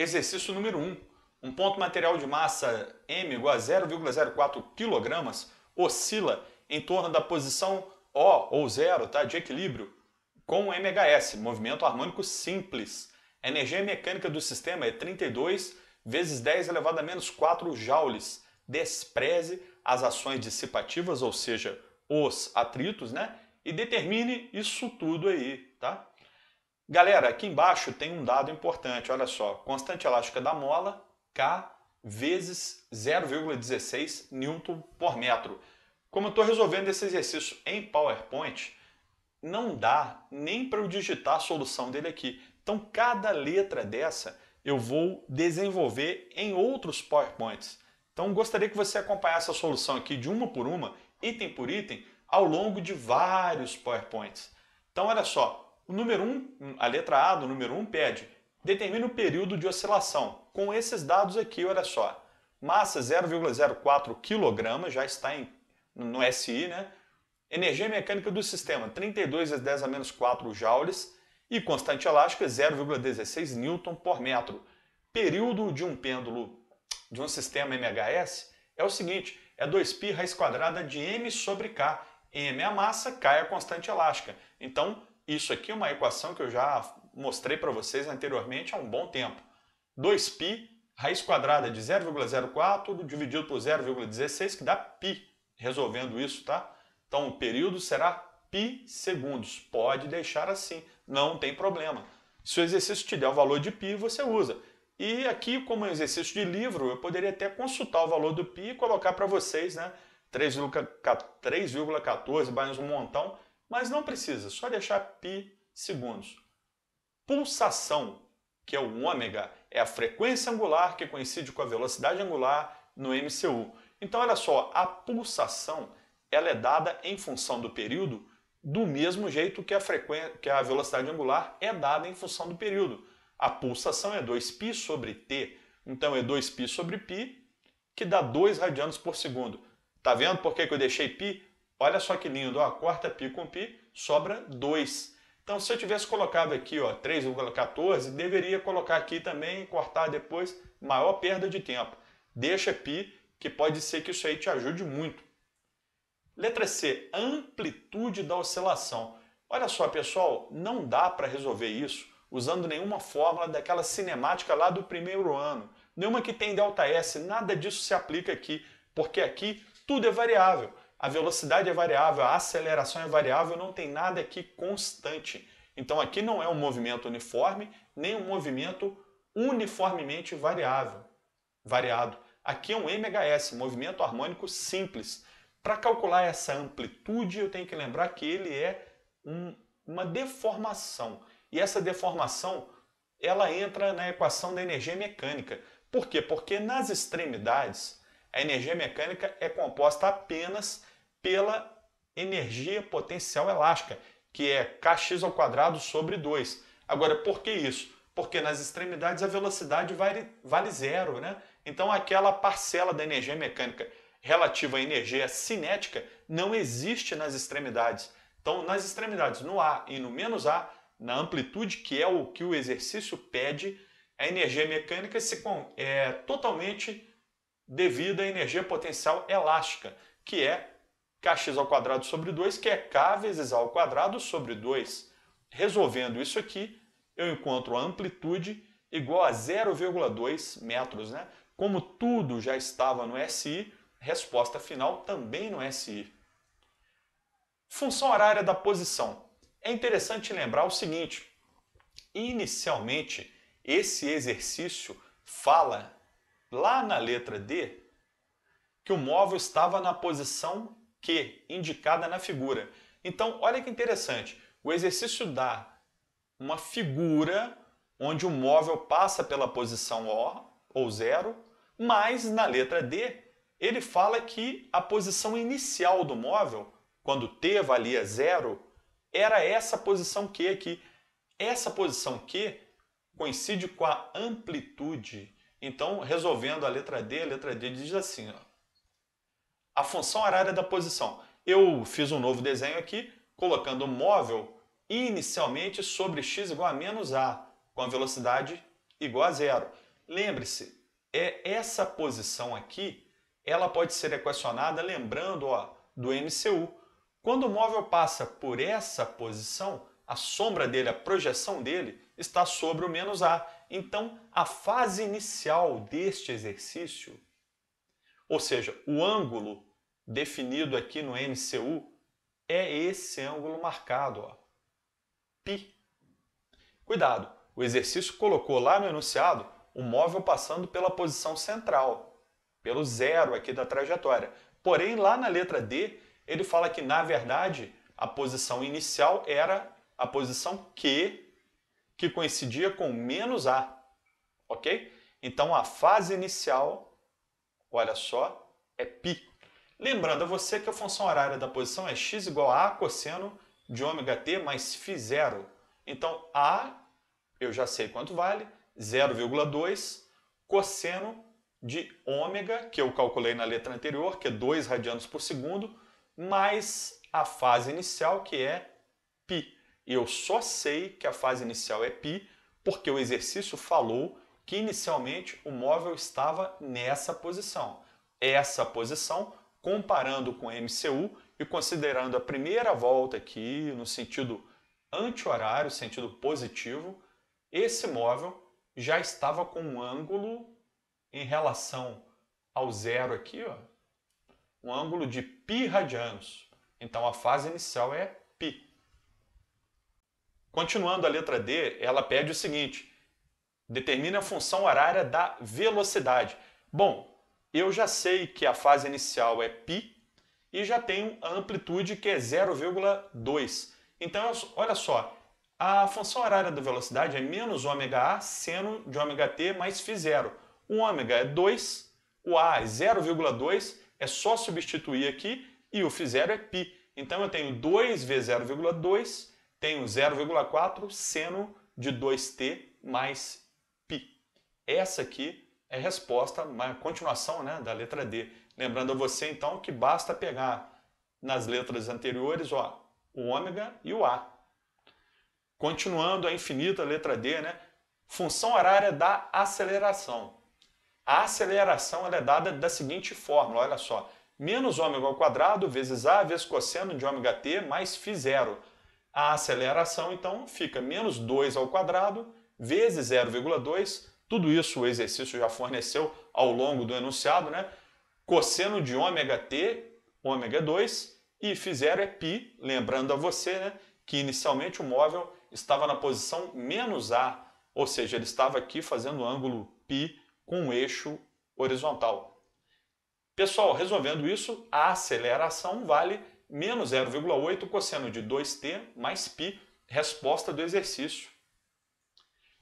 Exercício número 1. Um ponto material de massa m igual a 0,04 kg oscila em torno da posição O ou 0, tá, de equilíbrio com MHS, movimento harmônico simples. A energia mecânica do sistema é 32 vezes 10 elevado a menos 4 joules. Despreze as ações dissipativas, ou seja, os atritos, né? E determine isso tudo aí, tá? Galera, aqui embaixo tem um dado importante, olha só. Constante elástica da mola, K vezes 0,16 Newton por metro. Como eu estou resolvendo esse exercício em PowerPoint, não dá nem para eu digitar a solução dele aqui. Então, cada letra dessa eu vou desenvolver em outros PowerPoints. Então, gostaria que você acompanhasse a solução aqui de uma por uma, item por item, ao longo de vários PowerPoints. Então, olha só, o número 1, a letra A do número 1 pede, determine o período de oscilação. Com esses dados aqui, olha só, massa 0,04 kg, já está no SI, né? Energia mecânica do sistema, 32 vezes 10 a menos 4 joules, e constante elástica, 0,16 Newton por metro. Período de um pêndulo de um sistema MHS é o seguinte, é 2π raiz quadrada de m sobre k. M é a massa, k é a constante elástica. Então, isso aqui é uma equação que eu já mostrei para vocês anteriormente há um bom tempo. 2π raiz quadrada de 0,04 dividido por 0,16, que dá π, resolvendo isso, tá? Então, o período será π segundos. Pode deixar assim, não tem problema. Se o exercício te der o valor de π, você usa. E aqui, como exercício de livro, eu poderia até consultar o valor do π e colocar para vocês, né? 3,14 mais um montão, mas não precisa, só deixar π segundos. Pulsação, que é o ômega, é a frequência angular que coincide com a velocidade angular no MCU. Então, olha só, a pulsação ela é dada em função do período do mesmo jeito que a velocidade angular é dada em função do período. A pulsação é 2π sobre t, então é 2π sobre π, que dá 2 radianos por segundo. Tá vendo por que eu deixei π? Olha só que lindo, ó, corta π com π, sobra 2. Então, se eu tivesse colocado aqui 3,14, deveria colocar aqui também e cortar depois, maior perda de tempo. Deixa π, que pode ser que isso aí te ajude muito. Letra C, amplitude da oscilação. Olha só, pessoal, não dá para resolver isso usando nenhuma fórmula daquela cinemática lá do primeiro ano. Nenhuma que tem ΔS, nada disso se aplica aqui, porque aqui tudo é variável. A velocidade é variável, a aceleração é variável, não tem nada aqui constante. Então aqui não é um movimento uniforme, nem um movimento uniformemente variado. Aqui é um MHS, movimento harmônico simples. Para calcular essa amplitude, eu tenho que lembrar que ele é uma deformação. E essa deformação, ela entra na equação da energia mecânica. Por quê? Porque nas extremidades, a energia mecânica é composta apenas pela energia potencial elástica, que é kx ao quadrado sobre 2. Agora, por que isso? Porque nas extremidades a velocidade vale zero, né? Então, aquela parcela da energia mecânica relativa à energia cinética não existe nas extremidades. Então, nas extremidades, no A e no menos A, na amplitude, que é o que o exercício pede, a energia mecânica é totalmente devida à energia potencial elástica, que é kx ao quadrado sobre 2, que é k vezes a ao quadrado sobre 2. Resolvendo isso aqui, eu encontro a amplitude igual a 0,2 metros, né? Como tudo já estava no SI, resposta final também no SI. Função horária da posição. É interessante lembrar o seguinte, inicialmente esse exercício fala lá na letra D que o móvel estava na posição Q, indicada na figura. Então, olha que interessante, o exercício dá uma figura onde o móvel passa pela posição O, ou 0, mas na letra D ele fala que a posição inicial do móvel, quando t valia 0, era essa posição Q aqui. Essa posição Q coincide com a amplitude. Então, resolvendo a letra D diz assim, ó, a função horária da posição. Eu fiz um novo desenho aqui, colocando o móvel inicialmente sobre x igual a menos a, com a velocidade igual a 0. Lembre-se, essa posição aqui, ela pode ser equacionada lembrando do MCU. Quando o móvel passa por essa posição, a sombra dele, a projeção dele, está sobre o menos A. Então, a fase inicial deste exercício, ou seja, o ângulo definido aqui no MCU, é esse ângulo marcado, π. Cuidado, o exercício colocou lá no enunciado o móvel passando pela posição central, pelo zero aqui da trajetória. Porém, lá na letra D, ele fala que, na verdade, a posição inicial era a posição Q, que coincidia com menos A, ok? Então, a fase inicial, olha só, é π. Lembrando a você que a função horária da posição é x igual a cosseno de ômega t mais φ0. Então, A, eu já sei quanto vale, 0,2 cosseno de ômega, que eu calculei na letra anterior, que é 2 radianos por segundo, mais a fase inicial, que é π. E eu só sei que a fase inicial é π porque o exercício falou que inicialmente o móvel estava nessa posição. Essa posição, comparando com o MCU e considerando a primeira volta aqui no sentido anti-horário, sentido positivo, esse móvel já estava com um ângulo em relação ao zero aqui, um ângulo de π radianos. Então a fase inicial é π. Continuando a letra D, ela pede o seguinte: determine a função horária da velocidade. Bom, eu já sei que a fase inicial é π e já tenho a amplitude que é 0,2. Então, olha só, a função horária da velocidade é menos ômega A seno de ômega t mais φ0. O ômega é 2, o A é 0,2, é só substituir aqui e o φ0 é π. Então eu tenho 2 vezes 0,2, tenho 0,4 seno de 2t mais π. Essa aqui é a resposta, uma continuação, né, da letra D. Lembrando a você então que basta pegar nas letras anteriores o ômega e o A. Continuando a infinita letra D, né, função horária da aceleração. A aceleração ela é dada da seguinte fórmula, olha só, menos ômega ao quadrado vezes A vezes cosseno de ômega t mais φ0. A aceleração, então, fica menos 2 ao quadrado vezes 0,2, tudo isso o exercício já forneceu ao longo do enunciado, né? Cosseno de ômega t, ômega 2, e φ0 é π, lembrando a você, né, que inicialmente o móvel estava na posição menos A, ou seja, ele estava aqui fazendo o ângulo π com um eixo horizontal. Pessoal, resolvendo isso, a aceleração vale menos 0,8 cosseno de 2t mais π, resposta do exercício.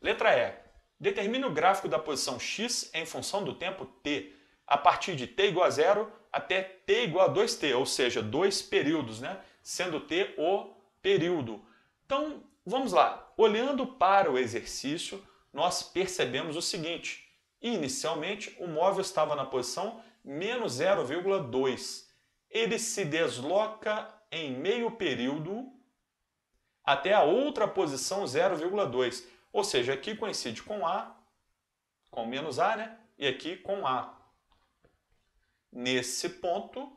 Letra E. Determine o gráfico da posição x em função do tempo t, a partir de t igual a 0 até t igual a 2t, ou seja, 2 períodos, né? Sendo t o período. Então, vamos lá. Olhando para o exercício, nós percebemos o seguinte. Inicialmente, o móvel estava na posição menos 0,2. Ele se desloca em meio período até a outra posição 0,2. Ou seja, aqui coincide com A, com menos A, né? E aqui com A. Nesse ponto,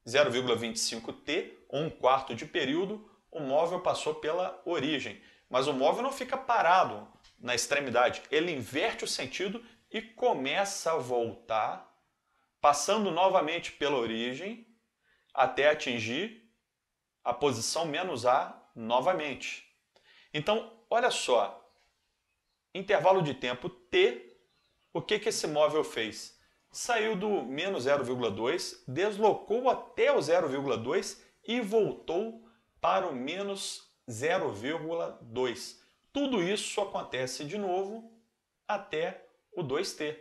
0,25t, ou 1/4 de período, o móvel passou pela origem. Mas o móvel não fica parado na extremidade. Ele inverte o sentido e começa a voltar, passando novamente pela origem, até atingir a posição menos A novamente. Então, olha só, intervalo de tempo t, o que esse móvel fez? Saiu do menos 0,2, deslocou até o 0,2 e voltou para o menos 0,2. Tudo isso acontece de novo até o 2t.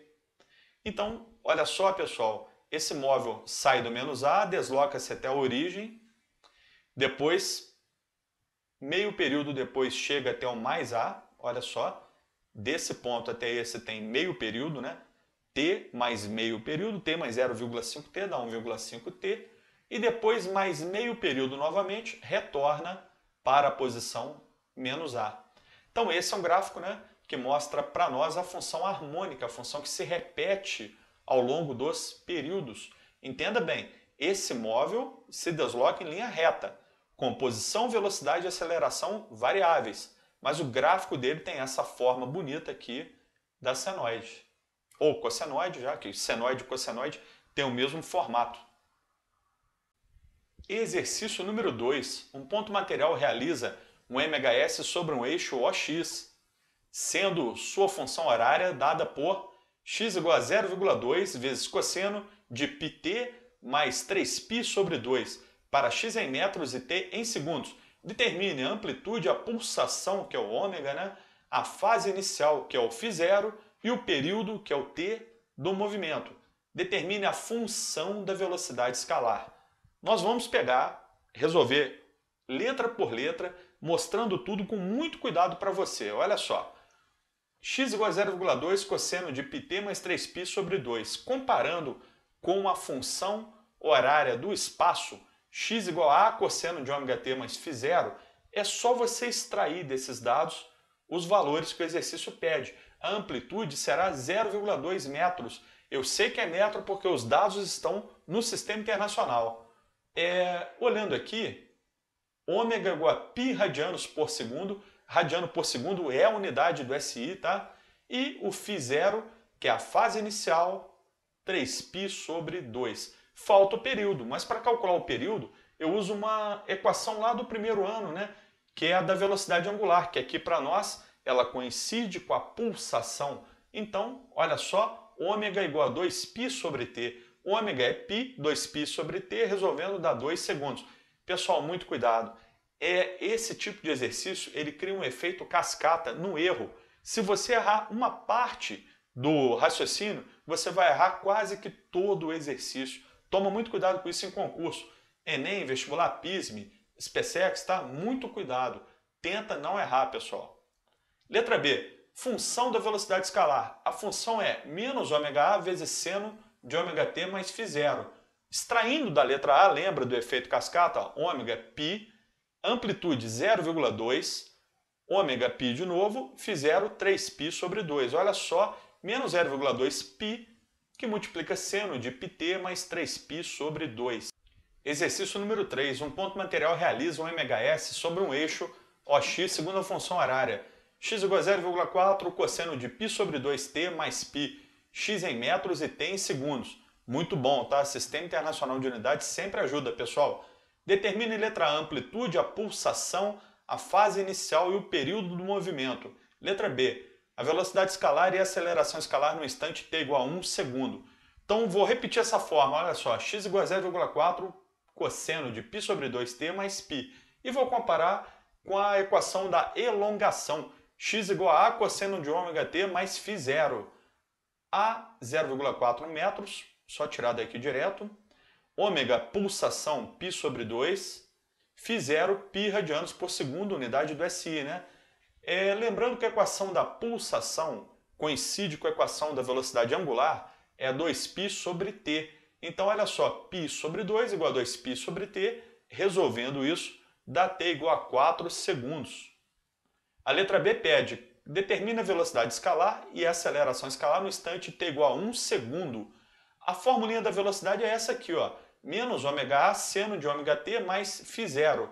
Então, olha só, pessoal, esse móvel sai do menos A, desloca-se até a origem, depois, meio período depois, chega até o mais A, olha só, desse ponto até esse tem meio período, né? T mais meio período, T mais 0,5t dá 1,5t, e depois mais meio período novamente, retorna para a posição menos A. Então esse é um gráfico, né, que mostra para nós a função harmônica, a função que se repete ao longo dos períodos. Entenda bem, esse móvel se desloca em linha reta, com posição, velocidade e aceleração variáveis, mas o gráfico dele tem essa forma bonita aqui da senoide, ou cossenoide, já que senoide e cossenoide têm o mesmo formato. Exercício número 2. Um ponto material realiza um MHS sobre um eixo OX, sendo sua função horária dada por x igual a 0,2 vezes cosseno de πt mais 3π sobre 2 para x em metros e t em segundos. Determine a amplitude, a pulsação, que é o ômega, né? A fase inicial, que é o φ0, e o período, que é o t, do movimento. Determine a função da velocidade escalar. Nós vamos resolver letra por letra, mostrando tudo com muito cuidado para você. Olha só. X igual a 0,2 cosseno de πt mais 3π sobre 2. Comparando com a função horária do espaço, x igual a cosseno de ômega t mais φ0, é só você extrair desses dados os valores que o exercício pede. A amplitude será 0,2 metros. Eu sei que é metro porque os dados estão no Sistema Internacional. Olhando aqui, ômega igual a π radianos por segundo. Radiano por segundo é a unidade do SI, tá? E o φ0, que é a fase inicial, 3π sobre 2. Falta o período, mas para calcular o período, eu uso uma equação lá do primeiro ano, né? Que é a da velocidade angular, que aqui para nós ela coincide com a pulsação. Então, olha só, ômega igual a 2π sobre t. Ômega é π, 2π sobre t, resolvendo dá 2 segundos. Pessoal, muito cuidado. Esse tipo de exercício, ele cria um efeito cascata no erro. Se você errar uma parte do raciocínio, você vai errar quase que todo o exercício. Toma muito cuidado com isso em concurso. Enem, vestibular, PISME, SpaceX, tá? Muito cuidado. Tenta não errar, pessoal. Letra B. Função da velocidade escalar. A função é menos ômega A vezes seno de ômega t mais φ0. Extraindo da letra A, lembra do efeito cascata? Ômega π, amplitude 0,2, ômega π de novo, φ0 3π sobre 2. Olha só, menos 0,2π, que multiplica seno de πt mais 3π sobre 2. Exercício número 3. Um ponto material realiza um MHS sobre um eixo OX segundo a função horária. X igual a 0,4 cosseno de π sobre 2t mais π, x em metros e t em segundos. Muito bom, tá? Sistema Internacional de Unidades sempre ajuda, pessoal. Determine letra A, a amplitude, a pulsação, a fase inicial e o período do movimento. Letra B, a velocidade escalar e a aceleração escalar no instante t igual a 1 segundo. Então vou repetir essa forma, olha só, x igual a 0,4 cosseno de π sobre 2t mais π. E vou comparar com a equação da elongação, x igual a cosseno de ômega t mais φ0. A 0,4 metros, só tirar daqui direto. Ômega, pulsação, π sobre 2. φ0, π radianos por segundo, unidade do SI, né? Lembrando que a equação da pulsação coincide com a equação da velocidade angular, é 2π sobre t. Então, olha só, π sobre 2 igual a 2π sobre t. Resolvendo isso, dá t igual a 4 segundos. A letra B pede, determina a velocidade escalar e a aceleração escalar no instante t igual a 1 segundo. A formulinha da velocidade é essa aqui, ó, menos ômega A seno de ômega t mais φ0.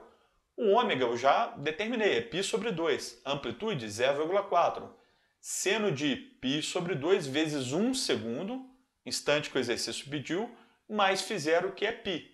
O ômega eu já determinei, é π sobre 2, amplitude 0,4. Seno de π sobre 2 vezes 1 segundo, instante que o exercício pediu, mais φ0, que é π.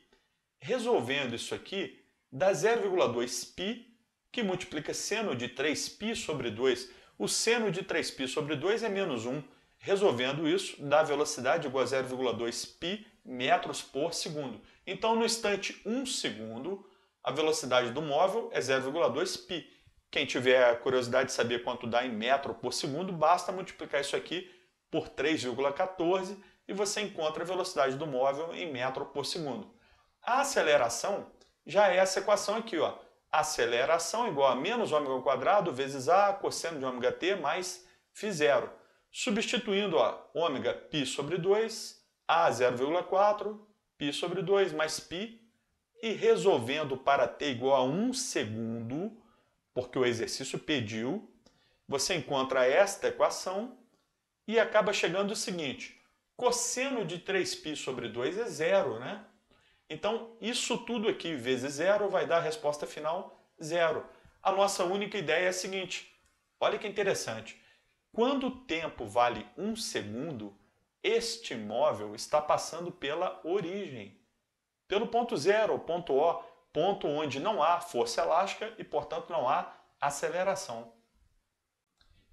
Resolvendo isso aqui, dá 0,2π, que multiplica seno de 3π sobre 2. O seno de 3π sobre 2 é menos 1. Resolvendo isso, dá velocidade igual a 0,2π metros por segundo. Então, no instante 1 segundo, a velocidade do móvel é 0,2π. Quem tiver curiosidade de saber quanto dá em metro por segundo, basta multiplicar isso aqui por 3,14 e você encontra a velocidade do móvel em metro por segundo. A aceleração já é essa equação aqui, ó. Aceleração igual a menos ômega ao quadrado vezes A cosseno de ômega t mais φ0. Substituindo, ó, ômega π sobre 2, A 0,4, π sobre 2 mais π, e resolvendo para t igual a 1 segundo, porque o exercício pediu, você encontra esta equação e acaba chegando o seguinte: cosseno de 3π sobre 2 é zero, né? Então, isso tudo aqui vezes zero vai dar a resposta final zero. A nossa única ideia é a seguinte: olha que interessante. Quando o tempo vale 1 segundo, este móvel está passando pela origem, pelo ponto zero, o ponto O, ponto onde não há força elástica e, portanto, não há aceleração.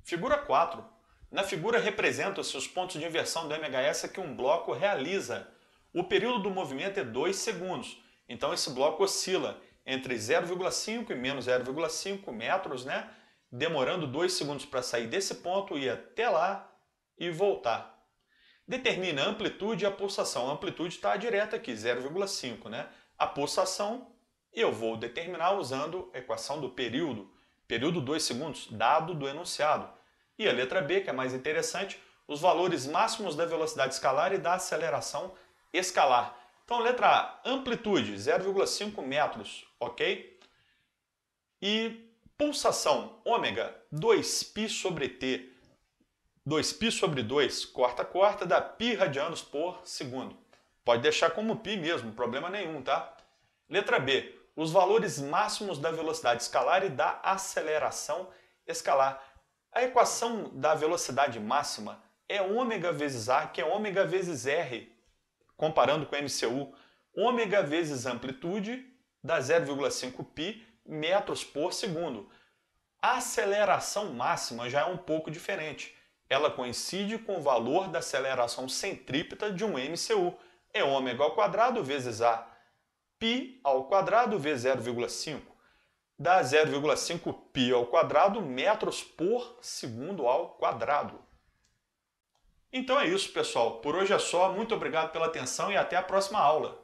Figura 4. Na figura representam-se os pontos de inversão do MHS que um bloco realiza. O período do movimento é 2 segundos, então esse bloco oscila entre 0,5 e menos 0,5 metros, né? Demorando 2 segundos para sair desse ponto, ir até lá e voltar. Determina a amplitude e a pulsação. A amplitude está direta aqui, 0,5, né? A pulsação eu vou determinar usando a equação do período. Período 2 segundos, dado do enunciado. E a letra B, que é mais interessante, os valores máximos da velocidade escalar e da aceleração escalar. Então, letra A, amplitude, 0,5 metros, ok? E pulsação, ômega, 2π sobre t. 2π sobre 2, corta, dá π radianos por segundo. Pode deixar como π mesmo, problema nenhum, tá? Letra B, os valores máximos da velocidade escalar e da aceleração escalar. A equação da velocidade máxima é ômega vezes A, que é ômega vezes R, comparando com MCU. Ômega vezes amplitude dá 0,5π metros por segundo. A aceleração máxima já é um pouco diferente. Ela coincide com o valor da aceleração centrípeta de um MCU. É ômega ao quadrado vezes A. π ao quadrado vezes 0,5 dá 0,5π ao quadrado metros por segundo ao quadrado. Então é isso, pessoal. Por hoje é só. Muito obrigado pela atenção e até a próxima aula.